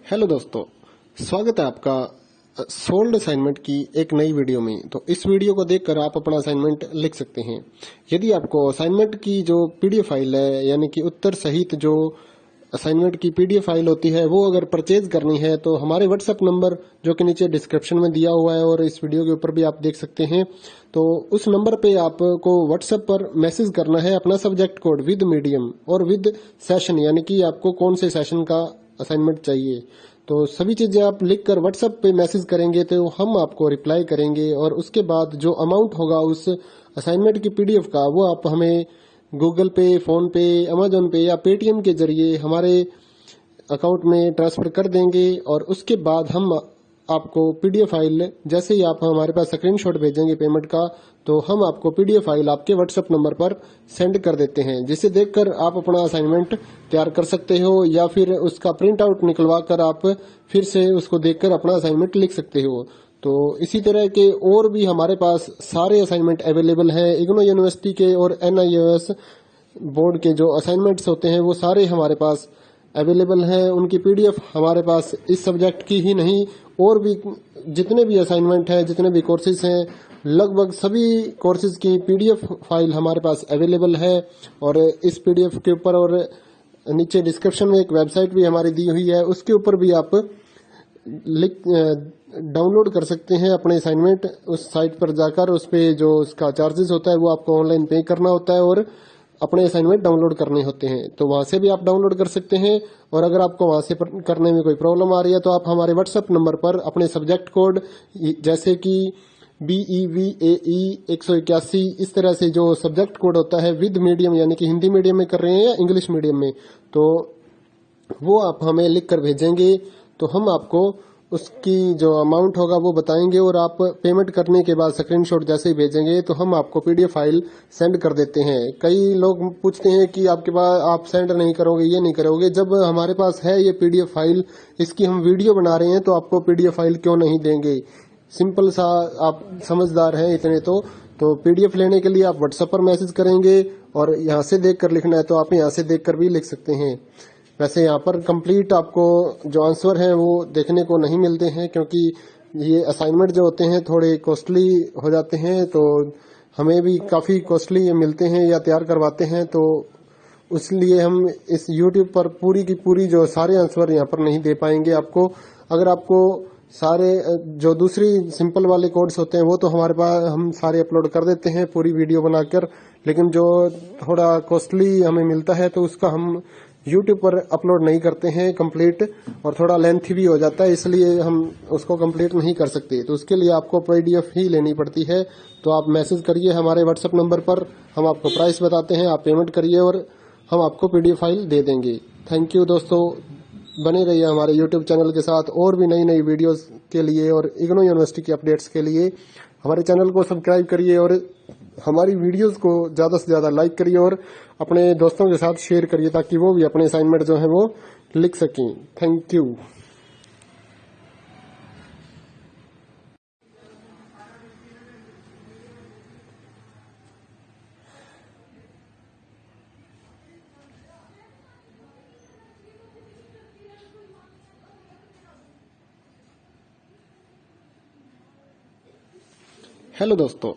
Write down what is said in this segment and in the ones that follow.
Hello दोस्तों, स्वागत है आपका सोल्ड असाइनमेंट की एक नई वीडियो में। तो इस वीडियो को देखकर आप अपना असाइनमेंट लिख सकते हैं। यदि आपको असाइनमेंट की जो पीडीएफ फाइल है, यानी कि उत्तर सहित जो असाइनमेंट की पीडीएफ फाइल होती है, वो अगर परचेज करनी है तो हमारे व्हाट्सएप नंबर जो कि नीचे डिस्क्रिप्शन में दिया हुआ है और इस वीडियो के ऊपर भी आप देख सकते हैं, तो उस नंबर पे आपको व्हाट्सएप पर मैसेज करना है अपना सब्जेक्ट कोड विद मीडियम और विद सेशन, यानी कि आपको कौन से सेशन का असाइनमेंट चाहिए। तो सभी चीजें आप लिखकर व्हाट्सएप पे मैसेज करेंगे तो हम आपको रिप्लाई करेंगे और उसके बाद जो अमाउंट होगा उस असाइनमेंट की पीडीएफ का, वो आप हमें गूगल पे, फोन पे, अमेजोन पे या पेटीएम के जरिए हमारे अकाउंट में ट्रांसफर कर देंगे। और उसके बाद हम आपको पीडीएफ फाइल, जैसे ही आप हमारे पास स्क्रीनशॉट भेजेंगे पेमेंट का, तो हम आपको पीडीएफ फाइल आपके व्हाट्सएप नंबर पर सेंड कर देते हैं, जिसे देखकर आप अपना असाइनमेंट तैयार कर सकते हो या फिर उसका प्रिंट आउट निकलवा कर आप फिर से उसको देखकर अपना असाइनमेंट लिख सकते हो। तो इसी तरह के और भी हमारे पास सारे असाइनमेंट अवेलेबल हैं। इग्नो यूनिवर्सिटी के और NIOS बोर्ड के जो असाइनमेंट्स होते हैं वो सारे हमारे पास अवेलेबल हैं। उनकी पीडीएफ हमारे पास इस सब्जेक्ट की ही नहीं, और भी जितने भी असाइनमेंट हैं, जितने भी कोर्सेज हैं, लगभग सभी कोर्सेज की पीडीएफ फाइल हमारे पास अवेलेबल है। और इस पीडीएफ के ऊपर और नीचे डिस्क्रिप्शन में एक वेबसाइट भी हमारी दी हुई है, उसके ऊपर भी आप डाउनलोड कर सकते हैं अपने असाइनमेंट। उस साइट पर जाकर उस पे जो उसका चार्जेस होता है वो आपको ऑनलाइन पे करना होता है और अपने असाइनमेंट डाउनलोड करने होते हैं, तो वहां से भी आप डाउनलोड कर सकते हैं। और अगर आपको वहां से करने में कोई प्रॉब्लम आ रही है तो आप हमारे व्हाट्सएप नंबर पर अपने सब्जेक्ट कोड, जैसे कि BEVAE 181, इस तरह से जो सब्जेक्ट कोड होता है विद मीडियम, यानी कि हिंदी मीडियम में कर रहे हैं या इंग्लिश मीडियम में, तो वो आप हमें लिख कर भेजेंगे तो हम आपको उसकी जो अमाउंट होगा वो बताएंगे। और आप पेमेंट करने के बाद स्क्रीनशॉट जैसे ही भेजेंगे तो हम आपको पीडीएफ फाइल सेंड कर देते हैं। कई लोग पूछते हैं कि आपके पास आप सेंड नहीं करोगे, ये नहीं करोगे। जब हमारे पास है ये पीडीएफ फाइल, इसकी हम वीडियो बना रहे हैं, तो आपको पीडीएफ फाइल क्यों नहीं देंगे। सिंपल सा, आप समझदार हैं इतने तो पीडीएफ लेने के लिए आप व्हाट्सएप पर मैसेज करेंगे और यहाँ से देख कर लिखना है तो आप यहाँ से देख कर भी लिख सकते हैं। वैसे यहाँ पर कंप्लीट आपको जो आंसर है वो देखने को नहीं मिलते हैं, क्योंकि ये असाइनमेंट जो होते हैं थोड़े कॉस्टली हो जाते हैं, तो हमें भी काफ़ी कॉस्टली ये मिलते हैं या तैयार करवाते हैं, तो इसलिए हम इस YouTube पर पूरी की पूरी जो सारे आंसर यहाँ पर नहीं दे पाएंगे आपको। अगर आपको सारे जो दूसरी सिंपल वाले कोड्स होते हैं वो तो हमारे पास हम सारे अपलोड कर देते हैं पूरी वीडियो बनाकर, लेकिन जो थोड़ा कॉस्टली हमें मिलता है तो उसका हम YouTube पर अपलोड नहीं करते हैं कंप्लीट, और थोड़ा लेंथी भी हो जाता है, इसलिए हम उसको कंप्लीट नहीं कर सकते। तो उसके लिए आपको पीडीएफ ही लेनी पड़ती है। तो आप मैसेज करिए हमारे व्हाट्सएप नंबर पर, हम आपको प्राइस बताते हैं, आप पेमेंट करिए और हम आपको पीडीएफ फाइल दे देंगे। थैंक यू दोस्तों, बने रहिए हमारे YouTube चैनल के साथ और भी नई नई वीडियोस के लिए और इग्नो यूनिवर्सिटी के अपडेट्स के लिए हमारे चैनल को सब्सक्राइब करिए और हमारी वीडियोस को ज़्यादा से ज़्यादा लाइक करिए और अपने दोस्तों के साथ शेयर करिए, ताकि वो भी अपने असाइनमेंट जो है वो लिख सकें। Thank you. हेलो दोस्तों,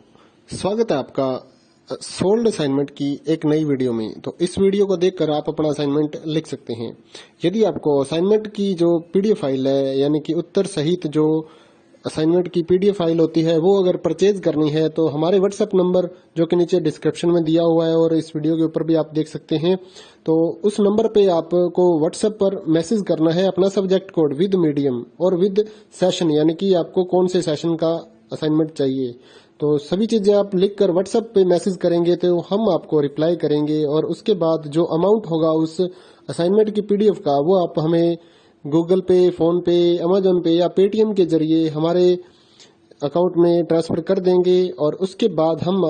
स्वागत है आपका सोल्ड असाइनमेंट की एक नई वीडियो में। तो इस वीडियो को देखकर आप अपना असाइनमेंट लिख सकते हैं। यदि आपको असाइनमेंट की जो पीडीएफ फाइल है, यानी कि उत्तर सहित जो असाइनमेंट की पीडीएफ फाइल होती है, वो अगर परचेज करनी है तो हमारे व्हाट्सएप नंबर जो कि नीचे डिस्क्रिप्शन में दिया हुआ है और इस वीडियो के ऊपर भी आप देख सकते हैं, तो उस नंबर पे आपको व्हाट्सएप पर मैसेज करना है अपना सब्जेक्ट कोड विद मीडियम और विद सेशन, यानी कि आपको कौन से सेशन का असाइनमेंट चाहिए। तो सभी चीजें आप लिखकर व्हाट्सएप पे मैसेज करेंगे तो हम आपको रिप्लाई करेंगे और उसके बाद जो अमाउंट होगा उस असाइनमेंट की पीडीएफ का, वो आप हमें गूगल पे, फोन पे, अमेजोन पे या पेटीएम के जरिए हमारे अकाउंट में ट्रांसफर कर देंगे। और उसके बाद हम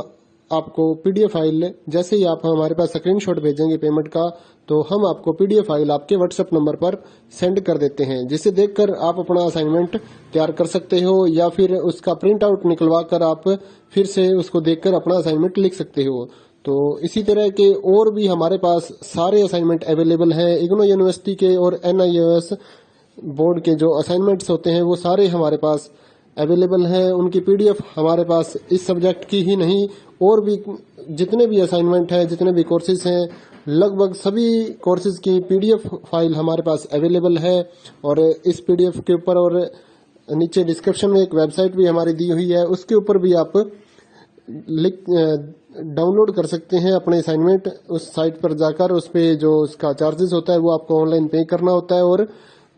आपको पीडीएफ फाइल, जैसे ही आप हमारे पास स्क्रीनशॉट भेजेंगे पेमेंट का, तो हम आपको पीडीएफ फाइल आपके व्हाट्सएप नंबर पर सेंड कर देते हैं, जिसे देखकर आप अपना असाइनमेंट तैयार कर सकते हो या फिर उसका प्रिंट आउट निकलवा कर आप फिर से उसको देखकर अपना असाइनमेंट लिख सकते हो। तो इसी तरह के और भी हमारे पास सारे असाइनमेंट अवेलेबल हैं। इग्नो यूनिवर्सिटी के और NIOS बोर्ड के जो असाइनमेंट्स होते हैं वो सारे हमारे पास अवेलेबल हैं। उनकी पीडीएफ हमारे पास इस सब्जेक्ट की ही नहीं, और भी जितने भी असाइनमेंट हैं, जितने भी कोर्सेज हैं, लगभग सभी कोर्सेज की पीडीएफ फाइल हमारे पास अवेलेबल है। और इस पीडीएफ के ऊपर और नीचे डिस्क्रिप्शन में एक वेबसाइट भी हमारी दी हुई है, उसके ऊपर भी आप डाउनलोड कर सकते हैं अपने असाइनमेंट। उस साइट पर जाकर उस पे जो उसका चार्जेस होता है वो आपको ऑनलाइन पे करना होता है और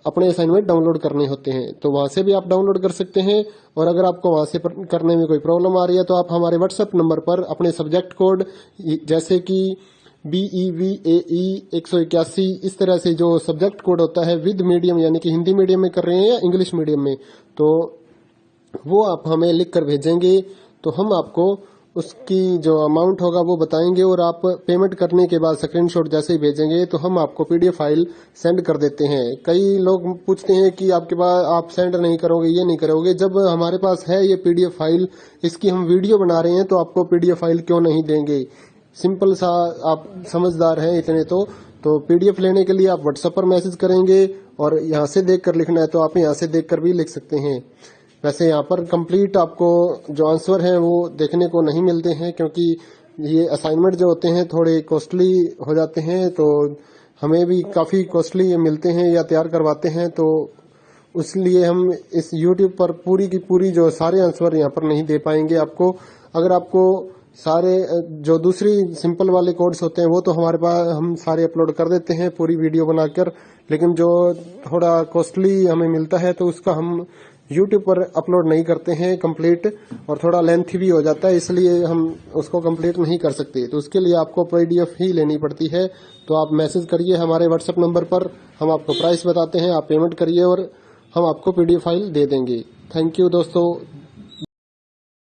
अपने असाइनमेंट डाउनलोड करने होते हैं। तो वहां से भी आप डाउनलोड कर सकते हैं। और अगर आपको वहां से करने में कोई प्रॉब्लम आ रही है तो आप हमारे व्हाट्सएप नंबर पर अपने सब्जेक्ट कोड, जैसे कि BEVAE 181, इस तरह से जो सब्जेक्ट कोड होता है विद मीडियम, यानी कि हिंदी मीडियम में कर रहे हैं या इंग्लिश मीडियम में, तो वो आप हमें लिख कर भेजेंगे तो हम आपको उसकी जो अमाउंट होगा वो बताएंगे। और आप पेमेंट करने के बाद स्क्रीनशॉट जैसे ही भेजेंगे तो हम आपको पीडीएफ फाइल सेंड कर देते हैं। कई लोग पूछते हैं कि आपके पास आप सेंड नहीं करोगे, ये नहीं करोगे। जब हमारे पास है ये पीडीएफ फाइल, इसकी हम वीडियो बना रहे हैं, तो आपको पीडीएफ फाइल क्यों नहीं देंगे। सिंपल सा, आप समझदार हैं इतने तो पीडीएफ लेने के लिए आप व्हाट्सएप पर मैसेज करेंगे और यहाँ से देख कर लिखना है तो आप यहाँ से देख कर भी लिख सकते हैं। वैसे यहाँ पर कंप्लीट आपको जो आंसर है वो देखने को नहीं मिलते हैं, क्योंकि ये असाइनमेंट जो होते हैं थोड़े कॉस्टली हो जाते हैं, तो हमें भी काफ़ी कॉस्टली ये मिलते हैं या तैयार करवाते हैं। तो इसलिए हम इस यूट्यूब पर पूरी की पूरी जो सारे आंसर यहाँ पर नहीं दे पाएंगे आपको। अगर आपको सारे जो दूसरी सिंपल वाले कोड्स होते हैं वो तो हमारे पास हम सारे अपलोड कर देते हैं पूरी वीडियो बनाकर, लेकिन जो थोड़ा कॉस्टली हमें मिलता है तो उसका हम यूट्यूब पर अपलोड नहीं करते हैं कंप्लीट, और थोड़ा लेंथी भी हो जाता है, इसलिए हम उसको कंप्लीट नहीं कर सकते। तो उसके लिए आपको पीडीएफ ही लेनी पड़ती है। तो आप मैसेज करिए हमारे व्हाट्सएप नंबर पर, हम आपको प्राइस बताते हैं, आप पेमेंट करिए और हम आपको पीडीएफ फाइल दे देंगे। थैंक यू दोस्तों।